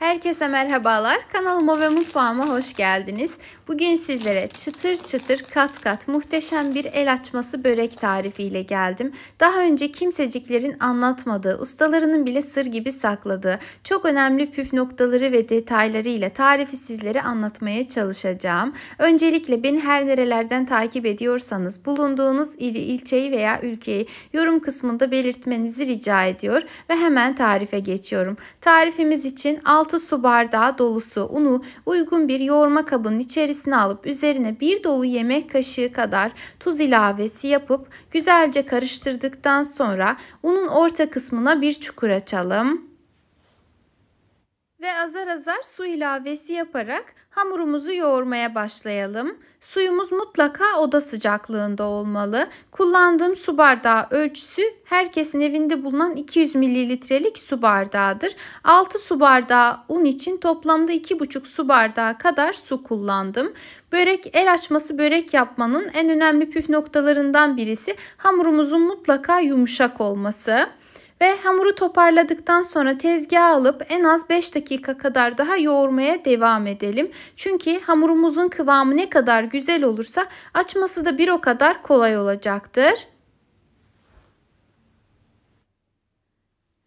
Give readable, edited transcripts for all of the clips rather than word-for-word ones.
Herkese merhabalar. Kanalıma ve mutfağıma hoş geldiniz. Bugün sizlere çıtır çıtır kat kat muhteşem bir el açması börek tarifiyle geldim. Daha önce kimseciklerin anlatmadığı, ustalarının bile sır gibi sakladığı çok önemli püf noktaları ve detaylarıyla tarifi sizlere anlatmaya çalışacağım. Öncelikle beni her nerelerden takip ediyorsanız bulunduğunuz ili, ilçeyi veya ülkeyi yorum kısmında belirtmenizi rica ediyor ve hemen tarife geçiyorum. Tarifimiz için 6 su bardağı dolusu unu uygun bir yoğurma kabının içerisine alıp üzerine 1 dolu yemek kaşığı kadar tuz ilavesi yapıp güzelce karıştırdıktan sonra unun orta kısmına bir çukur açalım. Ve azar azar su ilavesi yaparak hamurumuzu yoğurmaya başlayalım. Suyumuz mutlaka oda sıcaklığında olmalı. Kullandığım su bardağı ölçüsü herkesin evinde bulunan 200 mililitrelik su bardağıdır. 6 su bardağı un için toplamda 2,5 su bardağı kadar su kullandım. El açması börek yapmanın en önemli püf noktalarından birisi hamurumuzun mutlaka yumuşak olması. Ve hamuru toparladıktan sonra tezgaha alıp en az 5 dakika kadar daha yoğurmaya devam edelim. Çünkü hamurumuzun kıvamı ne kadar güzel olursa açması da bir o kadar kolay olacaktır.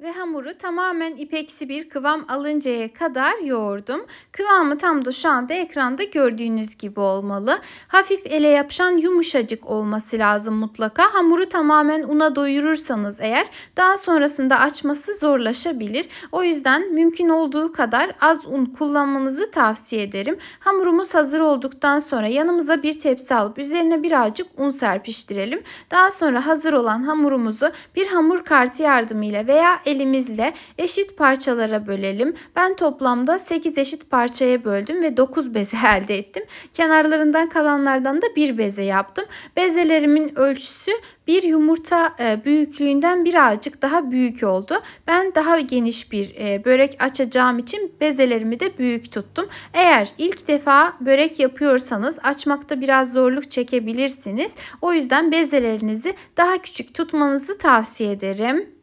Ve hamuru tamamen ipeksi bir kıvam alıncaya kadar yoğurdum. Kıvamı tam da şu anda ekranda gördüğünüz gibi olmalı. Hafif ele yapışan yumuşacık olması lazım mutlaka. Hamuru tamamen una doyurursanız eğer daha sonrasında açması zorlaşabilir. O yüzden mümkün olduğu kadar az un kullanmanızı tavsiye ederim. Hamurumuz hazır olduktan sonra yanımıza bir tepsi alıp üzerine birazcık un serpiştirelim. Daha sonra hazır olan hamurumuzu bir hamur kartı yardımıyla veya elimizle eşit parçalara bölelim. Ben toplamda 8 eşit parçaya böldüm ve 9 beze elde ettim. Kenarlarından kalanlardan da bir beze yaptım. Bezelerimin ölçüsü bir yumurta büyüklüğünden birazcık daha büyük oldu. Ben daha geniş bir börek açacağım için bezelerimi de büyük tuttum. Eğer ilk defa börek yapıyorsanız açmakta biraz zorluk çekebilirsiniz. O yüzden bezelerinizi daha küçük tutmanızı tavsiye ederim.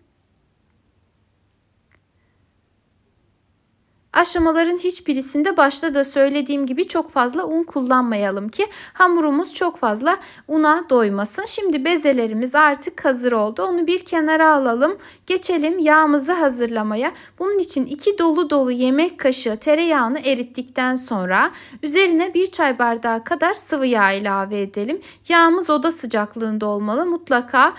Aşamaların hiçbirisinde başta da söylediğim gibi çok fazla un kullanmayalım ki hamurumuz çok fazla una doymasın. Şimdi bezelerimiz artık hazır oldu. Onu bir kenara alalım. Geçelim yağımızı hazırlamaya. Bunun için 2 dolu dolu yemek kaşığı tereyağını erittikten sonra üzerine 1 çay bardağı kadar sıvı yağ ilave edelim. Yağımız oda sıcaklığında olmalı. Mutlaka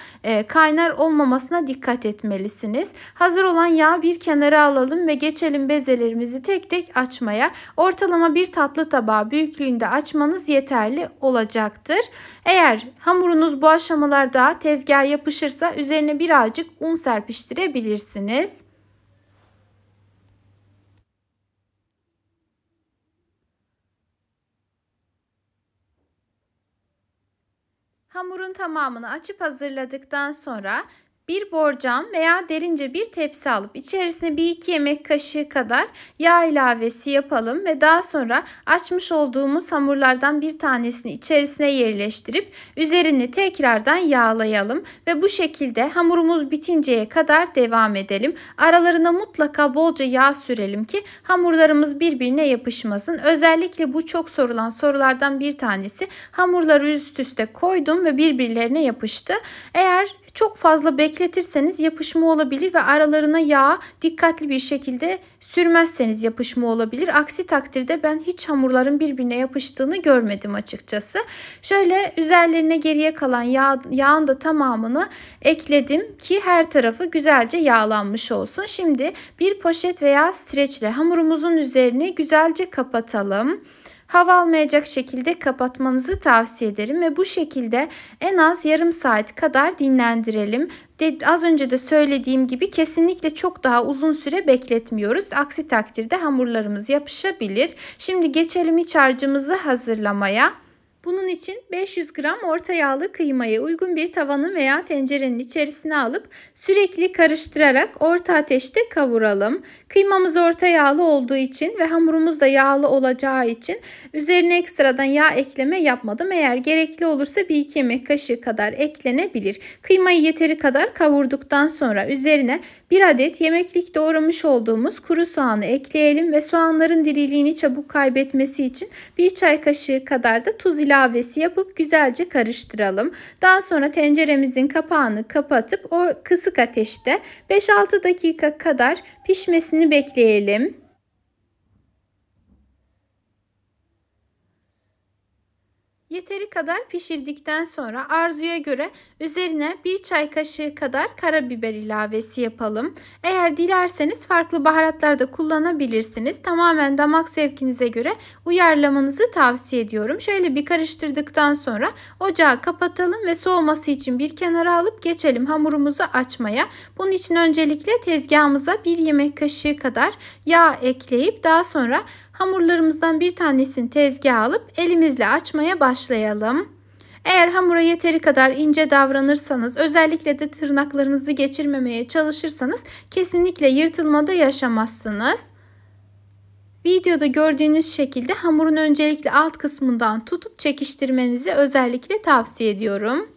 kaynar olmamasına dikkat etmelisiniz. Hazır olan yağı bir kenara alalım ve geçelim bezelerimizi tek tek açmaya. Ortalama bir tatlı tabağı büyüklüğünde açmanız yeterli olacaktır. Eğer hamurunuz bu aşamalarda tezgaha yapışırsa üzerine birazcık un serpiştirebilirsiniz. Hamurun tamamını açıp hazırladıktan sonra bir borcam veya derince bir tepsi alıp içerisine 1-2 yemek kaşığı kadar yağ ilavesi yapalım ve daha sonra açmış olduğumuz hamurlardan bir tanesini içerisine yerleştirip üzerini tekrardan yağlayalım ve bu şekilde hamurumuz bitinceye kadar devam edelim. Aralarına mutlaka bolca yağ sürelim ki hamurlarımız birbirine yapışmasın. Özellikle bu çok sorulan sorulardan bir tanesi. Hamurları üst üste koydum ve birbirlerine yapıştı. Eğer çok fazla bekletirseniz yapışma olabilir ve aralarına yağ dikkatli bir şekilde sürmezseniz yapışma olabilir. Aksi takdirde ben hiç hamurların birbirine yapıştığını görmedim açıkçası. Şöyle üzerlerine geriye kalan yağın da tamamını ekledim ki her tarafı güzelce yağlanmış olsun. Şimdi bir poşet veya streçle hamurumuzun üzerini güzelce kapatalım. Hava almayacak şekilde kapatmanızı tavsiye ederim ve bu şekilde en az yarım saat kadar dinlendirelim. Az önce de söylediğim gibi kesinlikle çok daha uzun süre bekletmiyoruz. Aksi takdirde hamurlarımız yapışabilir. Şimdi geçelim iç harcımızı hazırlamaya. Bunun için 500 gram orta yağlı kıymayı uygun bir tavanın veya tencerenin içerisine alıp sürekli karıştırarak orta ateşte kavuralım. Kıymamız orta yağlı olduğu için ve hamurumuz da yağlı olacağı için üzerine ekstradan yağ ekleme yapmadım. Eğer gerekli olursa 1-2 yemek kaşığı kadar eklenebilir. Kıymayı yeteri kadar kavurduktan sonra üzerine 1 adet yemeklik doğramış olduğumuz kuru soğanı ekleyelim ve soğanların diriliğini çabuk kaybetmesi için 1 çay kaşığı kadar da tuz ilavesi yapıp güzelce karıştıralım. Daha sonra tenceremizin kapağını kapatıp o kısık ateşte 5-6 dakika kadar pişmesini bekleyelim. Yeteri kadar pişirdikten sonra arzuya göre üzerine 1 çay kaşığı kadar karabiber ilavesi yapalım. Eğer dilerseniz farklı baharatlar da kullanabilirsiniz. Tamamen damak zevkinize göre uyarlamanızı tavsiye ediyorum. Şöyle bir karıştırdıktan sonra ocağı kapatalım ve soğuması için bir kenara alıp geçelim hamurumuzu açmaya. Bunun için öncelikle tezgahımıza 1 yemek kaşığı kadar yağ ekleyip daha sonra hamurlarımızdan bir tanesini tezgaha alıp elimizle açmaya başlayalım. Eğer hamura yeteri kadar ince davranırsanız, özellikle de tırnaklarınızı geçirmemeye çalışırsanız kesinlikle yırtılmada yaşamazsınız. Videoda gördüğünüz şekilde hamurun öncelikle alt kısmından tutup çekiştirmenizi özellikle tavsiye ediyorum.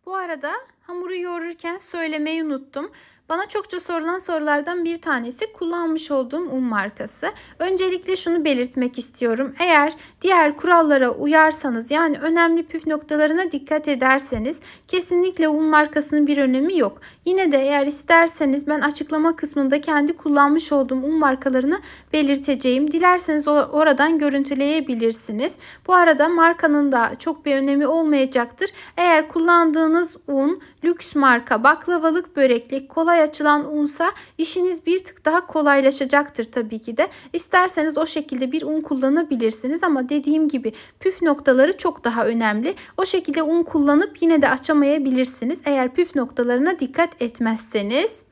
Bu arada hamuru yoğururken söylemeyi unuttum. Bana çokça sorulan sorulardan bir tanesi kullanmış olduğum un markası. Öncelikle şunu belirtmek istiyorum. Eğer diğer kurallara uyarsanız, yani önemli püf noktalarına dikkat ederseniz kesinlikle un markasının bir önemi yok. Yine de eğer isterseniz ben açıklama kısmında kendi kullanmış olduğum un markalarını belirteceğim. Dilerseniz oradan görüntüleyebilirsiniz. Bu arada markanın da çok bir önemi olmayacaktır. Eğer kullandığınız un lüks marka, baklavalık, böreklik, kolay açılan unsa işiniz bir tık daha kolaylaşacaktır tabii ki de. İsterseniz o şekilde bir un kullanabilirsiniz ama dediğim gibi püf noktaları çok daha önemli. O şekilde un kullanıp yine de açamayabilirsiniz eğer püf noktalarına dikkat etmezseniz.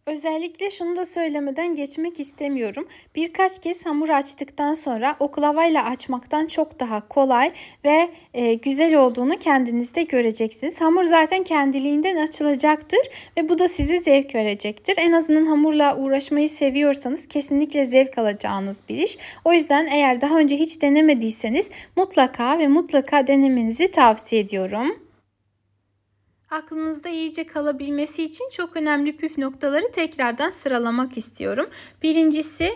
Özellikle şunu da söylemeden geçmek istemiyorum. Birkaç kez hamur açtıktan sonra oklavayla açmaktan çok daha kolay ve güzel olduğunu kendiniz de göreceksiniz. Hamur zaten kendiliğinden açılacaktır ve bu da size zevk verecektir. En azından hamurla uğraşmayı seviyorsanız kesinlikle zevk alacağınız bir iş. O yüzden eğer daha önce hiç denemediyseniz mutlaka denemenizi tavsiye ediyorum. Aklınızda iyice kalabilmesi için çok önemli püf noktaları tekrardan sıralamak istiyorum. Birincisi,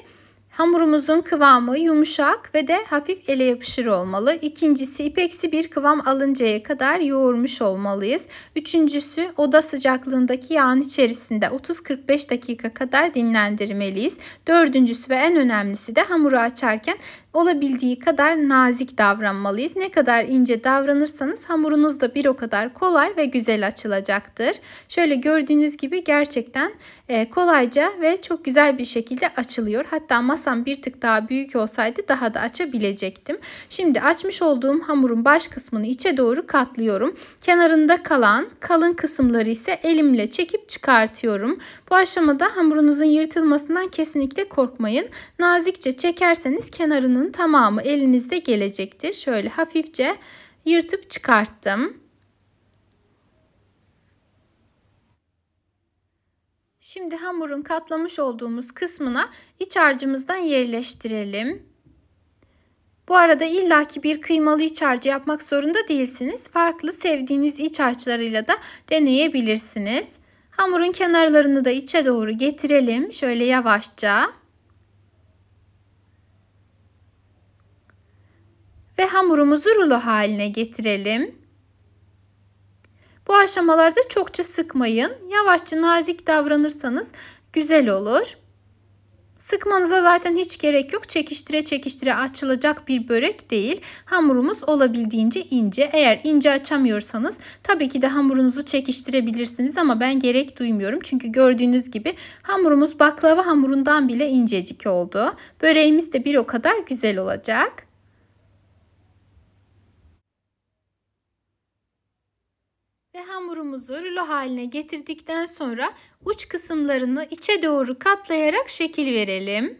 hamurumuzun kıvamı yumuşak ve de hafif ele yapışır olmalı. İkincisi, ipeksi bir kıvam alıncaya kadar yoğurmuş olmalıyız. Üçüncüsü, oda sıcaklığındaki yağın içerisinde 30-45 dakika kadar dinlendirmeliyiz. Dördüncüsü ve en önemlisi de hamuru açarken olabildiği kadar nazik davranmalıyız. Ne kadar ince davranırsanız hamurunuz da bir o kadar kolay ve güzel açılacaktır. Şöyle gördüğünüz gibi gerçekten kolayca ve çok güzel bir şekilde açılıyor. Hatta masam bir tık daha büyük olsaydı daha da açabilecektim. Şimdi açmış olduğum hamurun baş kısmını içe doğru katlıyorum. Kenarında kalan kalın kısımları ise elimle çekip çıkartıyorum. Bu aşamada hamurunuzun yırtılmasından kesinlikle korkmayın. Nazikçe çekerseniz kenarının tamamı elinizde gelecektir. Şöyle hafifçe yırtıp çıkarttım. Şimdi hamurun katlamış olduğumuz kısmına iç harcımızdan yerleştirelim. Bu arada illaki bir kıymalı iç harcı yapmak zorunda değilsiniz. Farklı sevdiğiniz iç harçlarıyla da deneyebilirsiniz. Hamurun kenarlarını da içe doğru getirelim. Şöyle yavaşça. Ve hamurumuzu rulo haline getirelim. Bu aşamalarda çokça sıkmayın. Yavaşça nazik davranırsanız güzel olur. Sıkmanıza zaten hiç gerek yok. Çekiştire çekiştire açılacak bir börek değil. Hamurumuz olabildiğince ince. Eğer ince açamıyorsanız tabii ki de hamurunuzu çekiştirebilirsiniz ama ben gerek duymuyorum. Çünkü gördüğünüz gibi hamurumuz baklava hamurundan bile incecik oldu. Böreğimiz de bir o kadar güzel olacak. Ve Hamurumuzu rulo haline getirdikten sonra uç kısımlarını içe doğru katlayarak şekil verelim.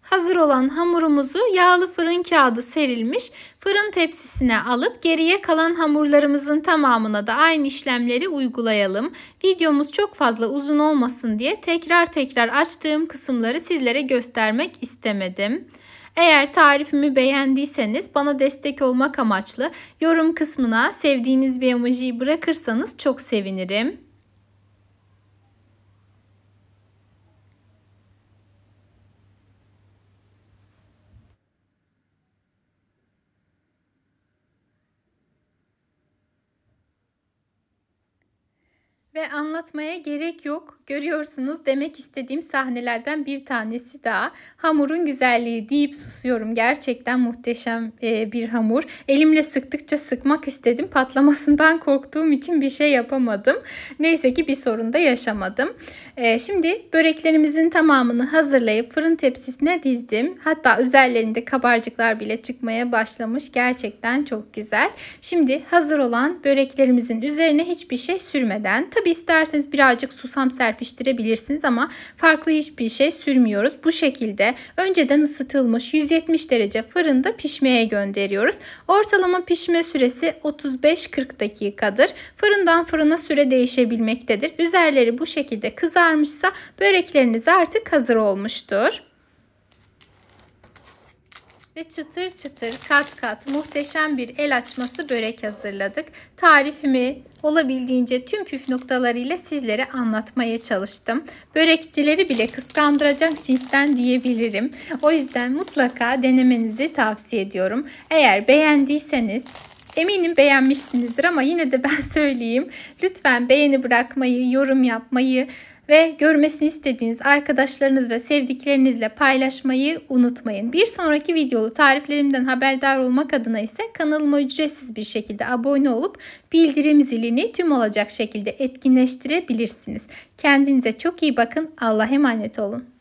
Hazır olan hamurumuzu yağlı fırın kağıdı serilmiş fırın tepsisine alıp geriye kalan hamurlarımızın tamamına da aynı işlemleri uygulayalım. Videomuz çok fazla uzun olmasın diye tekrar açtığım kısımları sizlere göstermek istemedim. Eğer tarifimi beğendiyseniz bana destek olmak amaçlı yorum kısmına sevdiğiniz bir emojiyi bırakırsanız çok sevinirim. Ve anlatmaya gerek yok. Görüyorsunuz, demek istediğim sahnelerden bir tanesi daha. Hamurun güzelliği deyip susuyorum. Gerçekten muhteşem bir hamur. Elimle sıktıkça sıkmak istedim. Patlamasından korktuğum için bir şey yapamadım. Neyse ki bir sorun da yaşamadım. Şimdi böreklerimizin tamamını hazırlayıp fırın tepsisine dizdim. Hatta üzerlerinde kabarcıklar bile çıkmaya başlamış. Gerçekten çok güzel. Şimdi hazır olan böreklerimizin üzerine hiçbir şey sürmeden, tabi isterseniz birazcık susam serpiştirebilirsiniz ama farklı hiçbir şey sürmüyoruz. Bu şekilde önceden ısıtılmış 170 derece fırında pişmeye gönderiyoruz. Ortalama pişme süresi 35-40 dakikadır. Fırından fırına süre değişebilmektedir. Üzerleri bu şekilde kızarmışsa börekleriniz artık hazır olmuştur. Ve çıtır çıtır kat kat muhteşem bir el açması börek hazırladık. Tarifimi olabildiğince tüm püf noktalarıyla sizlere anlatmaya çalıştım. Börekçileri bile kıskandıracak cinsten diyebilirim. O yüzden mutlaka denemenizi tavsiye ediyorum. Eğer beğendiyseniz, eminim beğenmişsinizdir ama yine de ben söyleyeyim. Lütfen beğeni bırakmayı, yorum yapmayı ve görmesini istediğiniz arkadaşlarınız ve sevdiklerinizle paylaşmayı unutmayın. Bir sonraki videolu tariflerimden haberdar olmak adına ise kanalıma ücretsiz bir şekilde abone olup bildirim zilini tüm olacak şekilde etkinleştirebilirsiniz. Kendinize çok iyi bakın. Allah'a emanet olun.